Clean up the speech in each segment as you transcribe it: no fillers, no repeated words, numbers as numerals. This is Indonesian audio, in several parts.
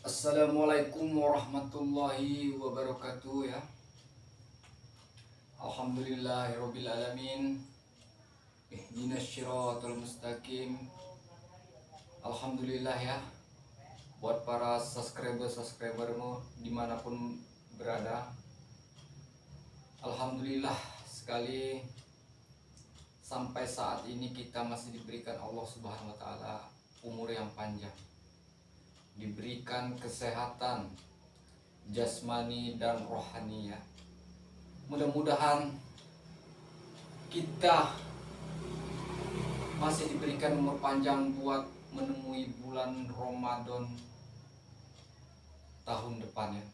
Assalamualaikum warahmatullahi wabarakatuh ya. Alhamdulillahirabbil alamin. Ihdinas syiratal mustaqim. Alhamdulillah ya. Buat para subscribermu dimanapun berada, alhamdulillah sekali sampai saat ini kita masih diberikan Allah Subhanahu wa taala umur yang panjang, diberikan kesehatan jasmani dan rohani ya. Mudah-mudahan kita masih diberikan umur panjang buat menemui bulan Ramadan tahun depan ya.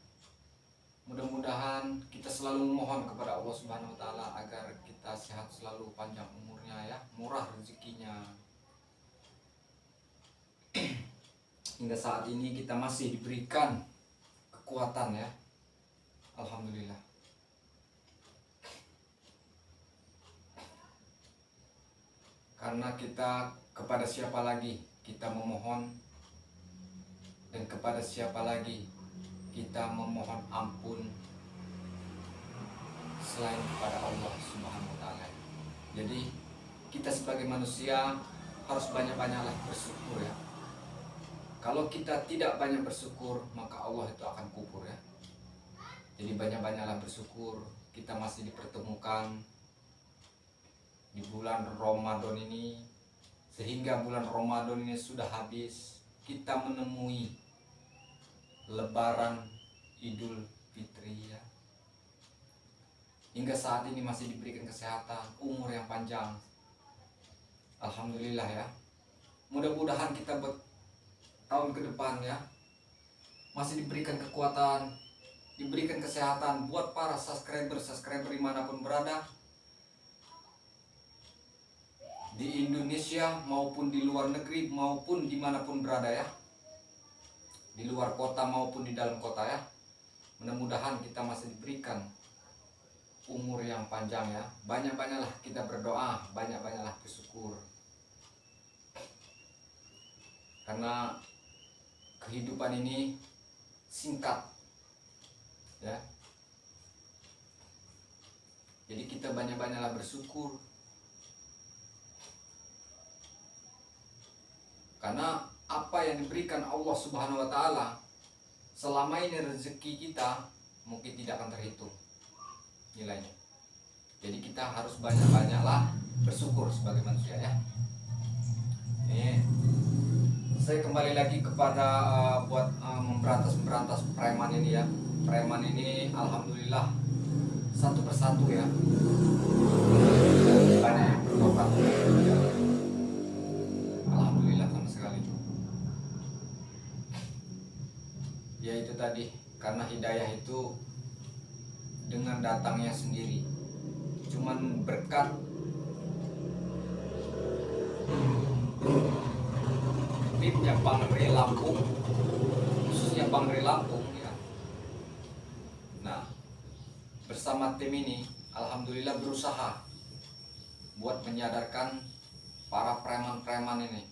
Mudah-mudahan kita selalu memohon kepada Allah Subhanahu wa taala agar kita sehat selalu, panjang umurnya ya, murah rezekinya. Hingga saat ini kita masih diberikan kekuatan ya. Alhamdulillah. Karena kita kepada siapa lagi kita memohon, dan kepada siapa lagi kita memohon ampun selain kepada Allah Subhanahu wa taala. Jadi kita sebagai manusia harus banyak-banyaklah bersyukur ya. Kalau kita tidak banyak bersyukur, maka Allah itu akan kufur ya. Jadi banyak-banyaklah bersyukur kita masih dipertemukan di bulan Ramadan ini, sehingga bulan Ramadan ini sudah habis, kita menemui Lebaran Idul Fitri ya. Hingga saat ini masih diberikan kesehatan, umur yang panjang. Alhamdulillah ya. Mudah-mudahan kita tahun ke depan ya masih diberikan kekuatan, diberikan kesehatan buat para subscriber dimanapun berada, di Indonesia maupun di luar negeri maupun dimanapun berada ya, di luar kota maupun di dalam kota ya. Mudah-mudahan kita masih diberikan umur yang panjang ya. Banyak-banyaklah kita berdoa, banyak-banyaklah bersyukur, karena kehidupan ini singkat ya. Jadi kita banyak-banyaklah bersyukur, karena apa yang diberikan Allah Subhanahu wa taala selama ini, rezeki kita mungkin tidak akan terhitung nilainya. Jadi kita harus banyak-banyaklah bersyukur sebagai manusia ya. Ini saya kembali lagi kepada buat memberantas preman ini ya. Preman ini alhamdulillah satu persatu ya, banyak yang bertobat. Alhamdulillah sama sekali. Ya itu tadi, karena hidayah itu dengan datangnya sendiri, cuman berkat timnya Bang Re Lampung, khususnya Bang Re Lampung ya. Nah, bersama tim ini alhamdulillah berusaha buat menyadarkan para preman-preman ini.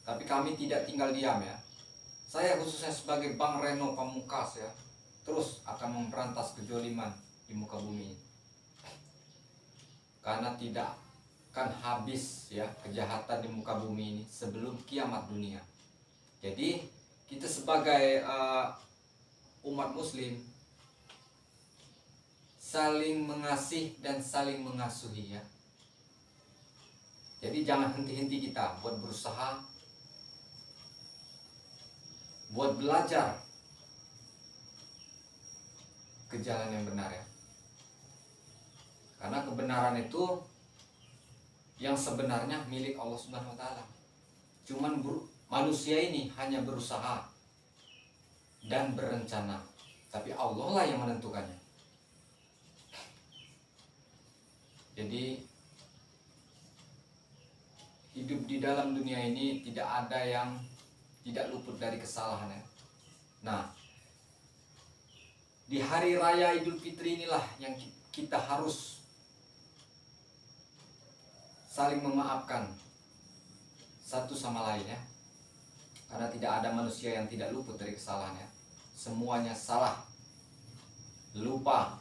Tapi kami tidak tinggal diam ya. Saya khususnya sebagai Bang Reno Pamungkas ya, terus akan memberantas kejoliman di muka bumi, karena tidak akan habis ya kejahatan di muka bumi ini sebelum kiamat dunia. Jadi kita sebagai umat muslim saling mengasihi dan saling mengasuhi ya. Jadi jangan henti-henti kita buat berusaha, buat belajar ke jalan yang benar ya. Karena kebenaran itu yang sebenarnya milik Allah Subhanahu wa taala. Cuman manusia ini hanya berusaha dan berencana, tapi Allah lah yang menentukannya. Jadi hidup di dalam dunia ini tidak ada yang tidak luput dari kesalahan ya. Nah, di hari raya Idul Fitri inilah yang kita harus saling memaafkan satu sama lain ya. Karena tidak ada manusia yang tidak luput dari kesalahannya. Semuanya salah, lupa,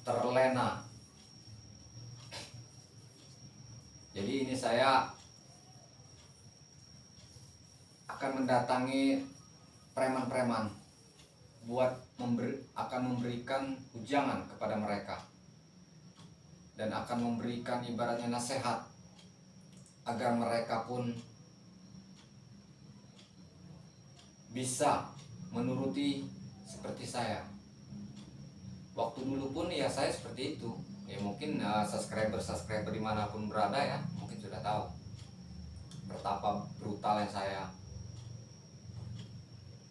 terlena. Jadi ini saya akan mendatangi preman-preman akan memberikan ujangan kepada mereka, dan akan memberikan ibaratnya nasihat agar mereka pun bisa menuruti seperti saya. Waktu dulu pun ya saya seperti itu. Ya mungkin subscriber dimanapun berada ya mungkin sudah tahu betapa brutalnya saya.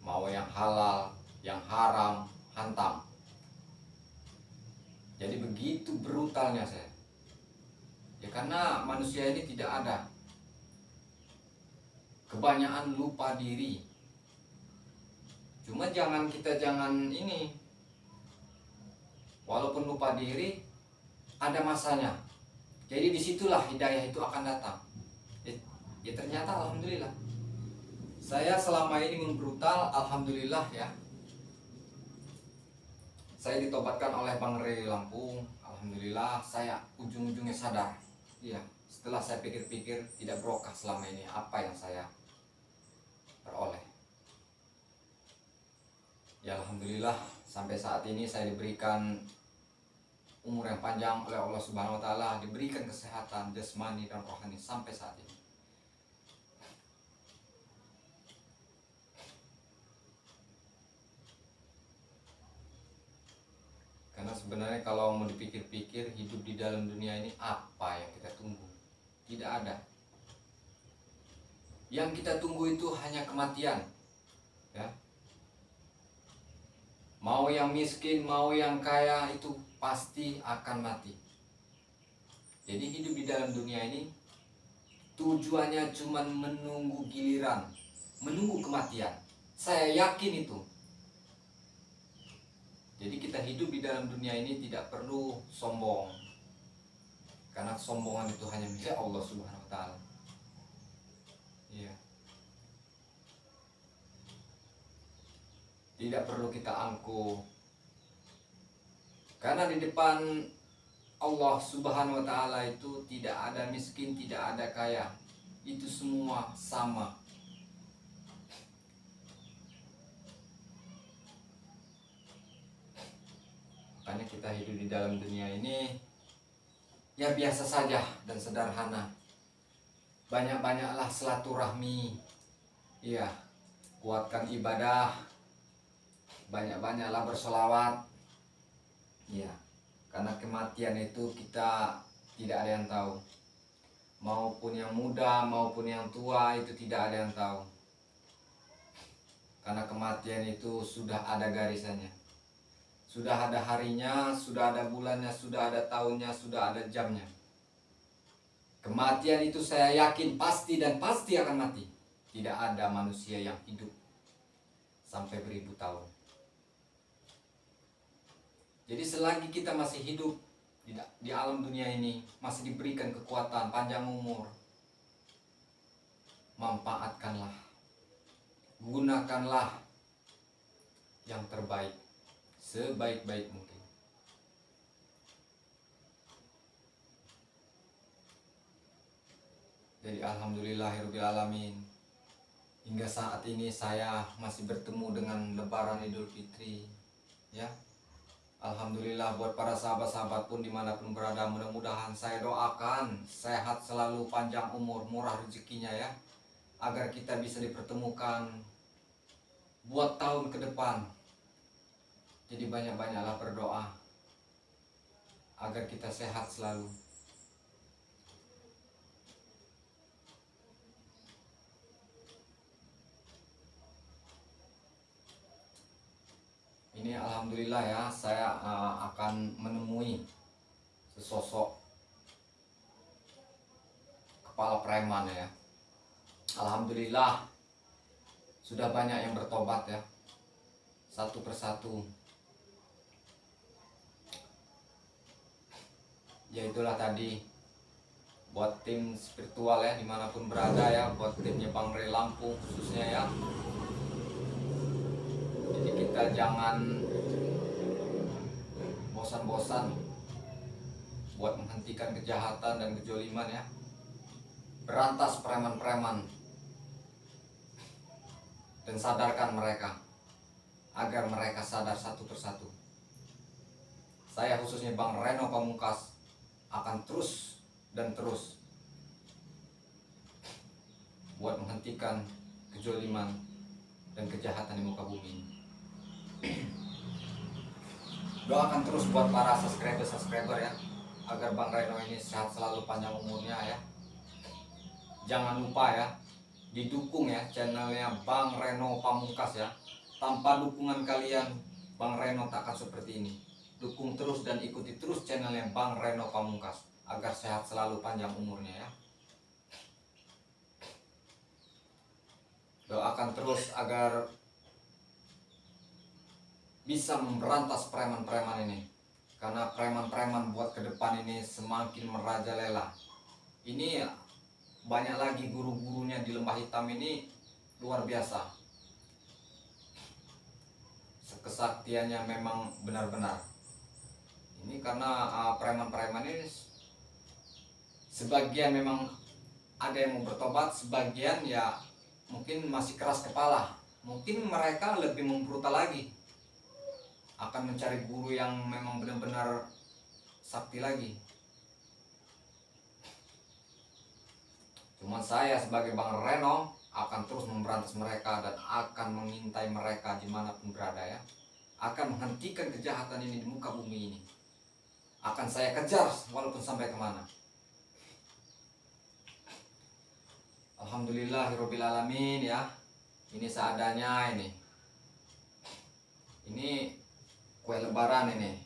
Mau yang halal, yang haram, hantam. Jadi begitu brutalnya saya. Ya karena manusia ini tidak ada. Kebanyakan lupa diri. Cuma jangan ini. Walaupun lupa diri, ada masanya. Jadi disitulah hidayah itu akan datang. Ya ternyata alhamdulillah. Saya selama ini membrutal, alhamdulillah ya. Saya ditobatkan oleh Bang Rey Lampung. Alhamdulillah saya ujung-ujungnya sadar. Iya, setelah saya pikir-pikir tidak berkah selama ini apa yang saya peroleh. Ya alhamdulillah sampai saat ini saya diberikan umur yang panjang oleh Allah Subhanahu wa taala, diberikan kesehatan jasmani dan rohani sampai saat ini. Karena sebenarnya kalau mau dipikir-pikir, hidup di dalam dunia ini apa yang kita tunggu? Tidak ada. Yang kita tunggu itu hanya kematian. Ya. Mau yang miskin, mau yang kaya, itu pasti akan mati. Jadi hidup di dalam dunia ini tujuannya cuma menunggu giliran, menunggu kematian. Saya yakin itu. Jadi kita hidup di dalam dunia ini tidak perlu sombong. Karena kesombongan itu hanya milik Allah Subhanahu wa taala. Iya. Tidak perlu kita angkuh. Karena di depan Allah Subhanahu wa taala itu tidak ada miskin, tidak ada kaya. Itu semua sama. Makanya kita hidup di dalam dunia ini ya biasa saja dan sederhana. Banyak-banyaklah silaturahmi. Iya, kuatkan ibadah. Banyak-banyaklah bersolawat. Iya, karena kematian itu kita tidak ada yang tahu. Maupun yang muda maupun yang tua itu tidak ada yang tahu. Karena kematian itu sudah ada garisannya. Sudah ada harinya, sudah ada bulannya, sudah ada tahunnya, sudah ada jamnya. Kematian itu saya yakin pasti dan pasti akan mati. Tidak ada manusia yang hidup sampai beribu tahun. Jadi selagi kita masih hidup di alam dunia ini, masih diberikan kekuatan, panjang umur, manfaatkanlah, gunakanlah yang terbaik sebaik-baik mungkin. Jadi alhamdulillahirobbilalamin, hingga saat ini saya masih bertemu dengan Lebaran Idul Fitri. Ya, alhamdulillah buat para sahabat-sahabat pun dimanapun berada, mudah-mudahan saya doakan sehat selalu, panjang umur, murah rezekinya ya, agar kita bisa dipertemukan buat tahun ke depan. Jadi banyak-banyaklah berdoa agar kita sehat selalu. Ini alhamdulillah ya, saya akan menemui sesosok kepala preman ya. Alhamdulillah sudah banyak yang bertobat ya, satu persatu. Ya itulah tadi, buat tim spiritual ya dimanapun berada ya, buat timnya Bang Ray Lampung khususnya ya. Jadi kita jangan bosan-bosan buat menghentikan kejahatan dan kejoliman ya, berantas preman-preman, dan sadarkan mereka agar mereka sadar satu persatu. Saya khususnya Bang Reno Pamungkas akan terus dan terus buat menghentikan kejoliman dan kejahatan di muka bumi ini. Doakan terus buat para subscriber ya, agar Bang Reno ini sehat selalu, panjang umurnya ya. Jangan lupa ya, didukung ya channelnya Bang Reno Pamungkas ya. Tanpa dukungan kalian, Bang Reno tak akan seperti ini. Dukung terus dan ikuti terus channelnya Bang Reno Pamungkas agar sehat selalu, panjang umurnya ya. Doakan terus agar bisa memberantas preman-preman ini, karena preman-preman buat ke depan ini semakin merajalela. Ini banyak lagi guru-gurunya di Lembah Hitam ini, luar biasa. Kesaktiannya memang benar-benar. Ini karena preman-preman ini sebagian memang ada yang mau bertobat, sebagian ya mungkin masih keras kepala. Mungkin mereka lebih membrutal lagi, akan mencari guru yang memang benar-benar sakti lagi. Cuman saya sebagai Bang Reno akan terus memberantas mereka dan akan mengintai mereka dimanapun berada ya. Akan menghentikan kejahatan ini di muka bumi ini. Akan saya kejar walaupun sampai kemana. Alhamdulillahirobbilalamin ya. Ini seadanya ini. Ini kue lebaran ini.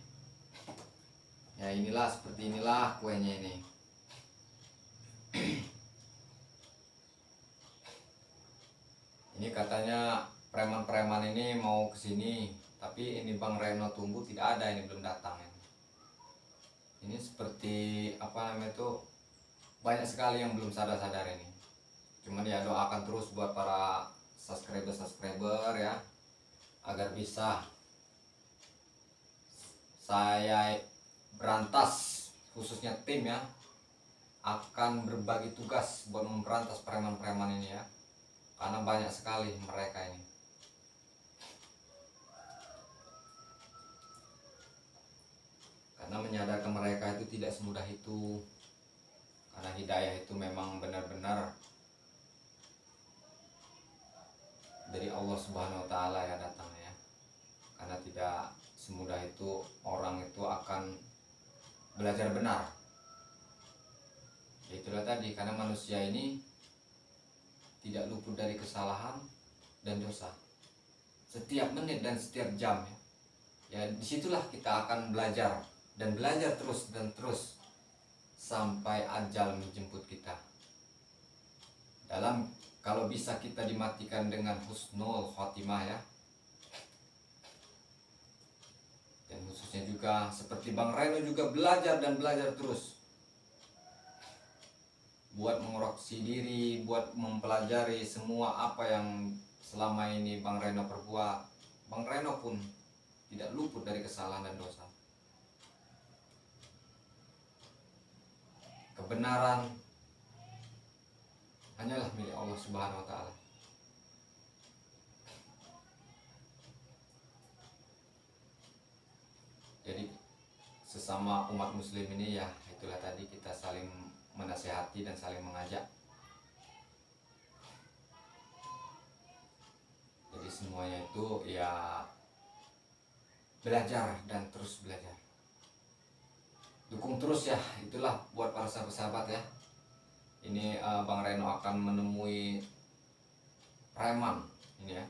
Ya inilah, seperti inilah kuenya ini. Ini katanya preman-preman ini mau kesini, tapi ini Bang Reno tunggu tidak ada, ini belum datang. Ini seperti apa namanya itu, banyak sekali yang belum sadar-sadar ini. Cuman ya doakan terus buat para subscriber ya, agar bisa saya berantas, khususnya tim ya, akan berbagi tugas buat memberantas preman-preman ini ya. Karena banyak sekali mereka ini. Karena menyadarkan mereka itu tidak semudah itu. Karena hidayah itu memang benar-benar dari Allah Subhanahu wa Ta'ala ya datangnya. Karena tidak semudah itu orang itu akan belajar benar. Ya itulah tadi, karena manusia ini tidak luput dari kesalahan dan dosa. Setiap menit dan setiap jam ya. Ya disitulah kita akan belajar dan belajar terus dan terus sampai ajal menjemput kita. Kalau bisa kita dimatikan dengan husnul khotimah ya. Dan khususnya juga seperti Bang Reno juga belajar dan belajar terus. Buat mengoreksi diri, buat mempelajari semua apa yang selama ini Bang Reno perbuat. Bang Reno pun tidak luput dari kesalahan dan dosa. Kebenaran hanyalah milik Allah Subhanahu wa Ta'ala. Jadi sesama umat muslim ini ya itulah tadi, kita saling menasihati dan saling mengajak. Jadi semuanya itu ya belajar dan terus belajar. Dukung terus ya, itulah buat para sahabat-sahabat ya. Ini Bang Reno akan menemui preman ini ya.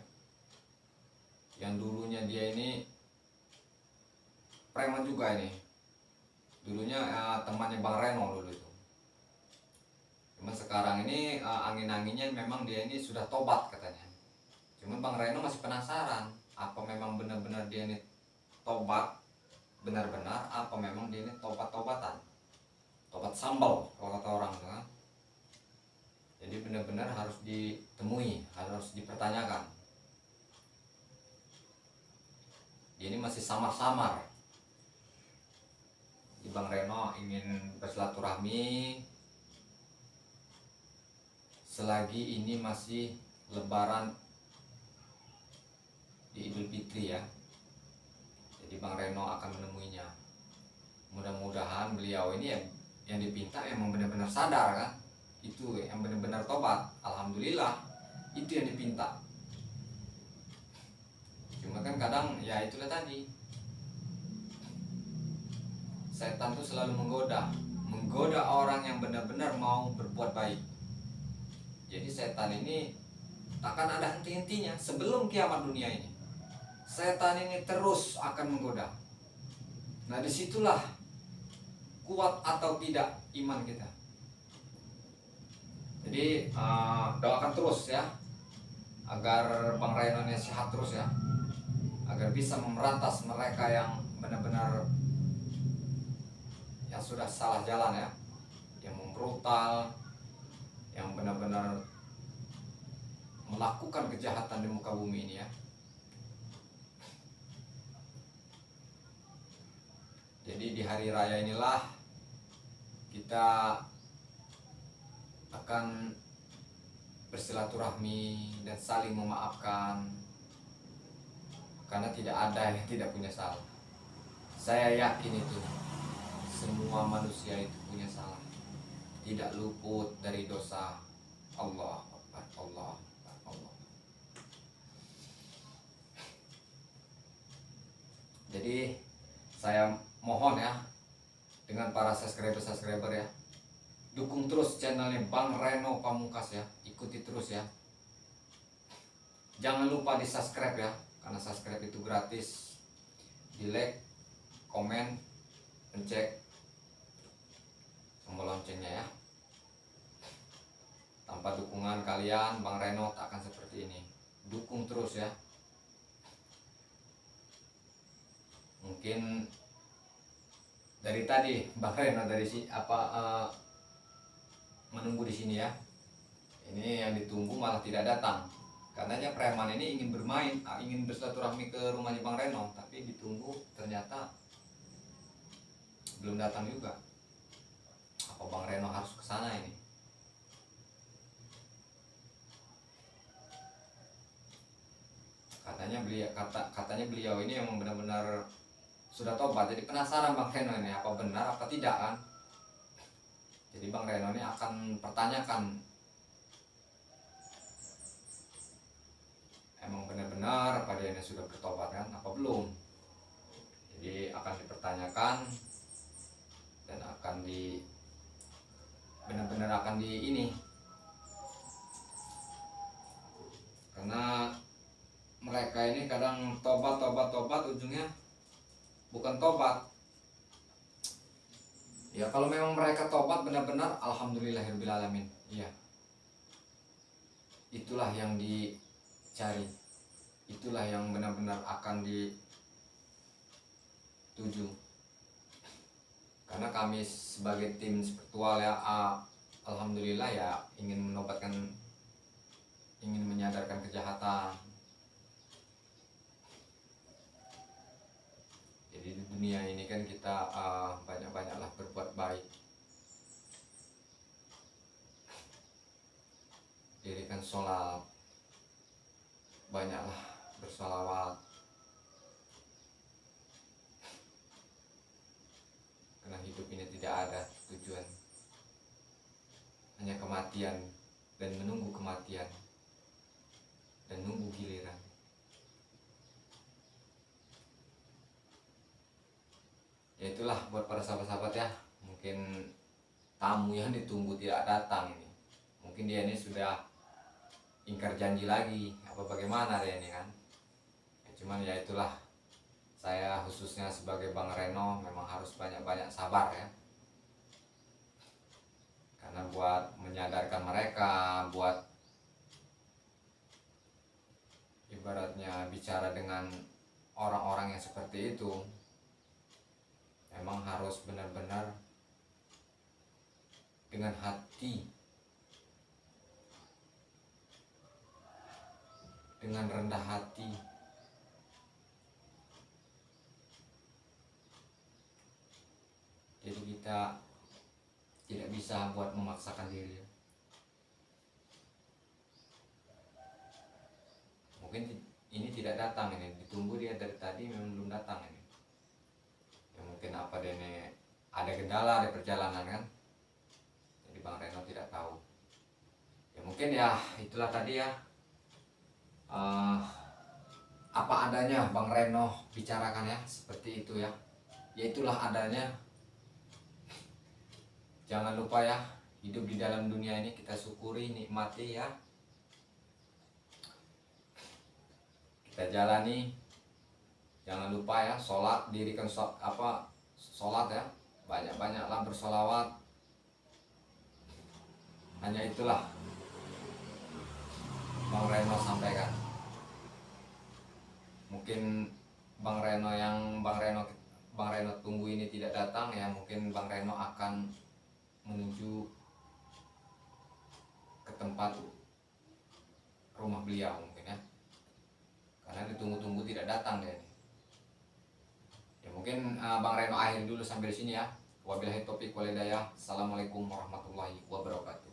Yang dulunya dia ini preman juga ini. Dulunya temannya Bang Reno dulu itu. Cuman sekarang ini angin-anginnya memang dia ini sudah tobat katanya. Cuman Bang Reno masih penasaran, apa memang benar-benar dia ini tobat benar-benar, apa memang dia ini tobat-tobatan. tobat sambal kalau kata orang kan. Jadi benar-benar harus ditemui, harus dipertanyakan. Dia ini masih samar-samar. Di Bang Reno ingin bersilaturahmi selagi ini masih Lebaran di Idul Fitri ya. Jadi Bang Reno akan menemuinya. Mudah-mudahan beliau ini yang dipinta emang benar-benar sadar kan. Itu yang benar-benar tobat. Alhamdulillah itu yang dipinta. Cuma kan kadang ya itulah tadi, setan tuh selalu menggoda orang yang benar-benar mau berbuat baik. Jadi setan ini takkan ada henti-hentinya sebelum kiamat dunia ini. Setan ini terus akan menggoda. Nah disitulah kuat atau tidak iman kita. Jadi doakan terus ya, agar Bang Reno ini sehat terus ya, agar bisa memberantas mereka yang benar-benar yang sudah salah jalan ya, yang membrutal, yang benar-benar melakukan kejahatan di muka bumi ini ya. Jadi di hari raya inilah kita akan bersilaturahmi dan saling memaafkan, karena tidak ada yang tidak punya salah. Saya yakin itu semua manusia itu punya salah, tidak luput dari dosa. Allah Akbar, Allah Akbar, Allah. Jadi saya mohon ya, dengan para subscriber ya, dukung terus channelnya Bang Reno Pamungkas ya, ikuti terus ya. Jangan lupa di subscribe ya, karena subscribe itu gratis. Di like, komen, pencet tombol loncengnya ya. Tanpa dukungan kalian, Bang Reno tak akan seperti ini. Dukung terus ya. Mungkin dari tadi Bang Reno menunggu di sini ya. Ini yang ditunggu malah tidak datang. Katanya preman ini ingin bermain, ingin bersilaturahmi ke rumahnya Bang Reno, tapi ditunggu ternyata belum datang juga. Apa Bang Reno harus ke sana ini? Katanya beliau ini yang benar-benar sudah tobat. Jadi penasaran Bang Reno ini apa benar apa tidak kan? Jadi Bang Reno ini akan pertanyakan, emang benar-benar apa dia ini sudah bertobat kan? Apa belum? Jadi akan dipertanyakan dan akan benar-benar akan ini, karena mereka ini kadang tobat ujungnya bukan tobat. Ya kalau memang mereka tobat benar-benar alhamdulillahirabbil alamin. Iya. Itulah yang dicari. Itulah yang benar-benar akan dituju. Karena kami sebagai tim spiritual ya, alhamdulillah ya ingin menyadarkan kejahatan. Jadi di dunia ini kan kita banyak-banyaklah berbuat baik. Dirikan sholat, banyaklah bersolawat. Karena hidup ini tidak ada tujuan, hanya kematian dan menunggu kematian dan nunggu giliran. Ya itulah buat para sahabat-sahabat ya, mungkin tamu yang ditunggu tidak datang ini, mungkin dia ini sudah ingkar janji lagi apa bagaimana dia ini kan ya. Cuman ya itulah, saya khususnya sebagai Bang Reno memang harus banyak-banyak sabar ya, karena buat menyadarkan mereka, buat ibaratnya bicara dengan orang-orang yang seperti itu, memang harus benar-benar dengan hati, dengan rendah hati. Jadi kita tidak bisa buat memaksakan diri. Mungkin ini tidak datang, ini ditunggu dia dari tadi memang belum datang ini. Ya mungkin apa dia ini ada kendala di perjalanan kan. Jadi Bang Reno tidak tahu. Ya mungkin ya itulah tadi ya. Apa adanya Bang Reno bicarakan ya, seperti itu ya. Ya itulah adanya. Jangan lupa ya, hidup di dalam dunia ini kita syukuri, nikmati ya. Kita jalani. Jangan lupa ya, sholat, dirikan sholat ya. Banyak-banyaklah bersolawat. Hanya itulah Bang Reno sampaikan. Mungkin Bang Reno tunggu ini tidak datang ya, mungkin Bang Reno akan menuju ke tempat rumah beliau mungkin ya, karena ditunggu-tunggu tidak datang deh. Ya mungkin Bang Reno akhir dulu sampai sini ya. Wabillahi taufiq wal hidayah. Assalamualaikum warahmatullahi wabarakatuh.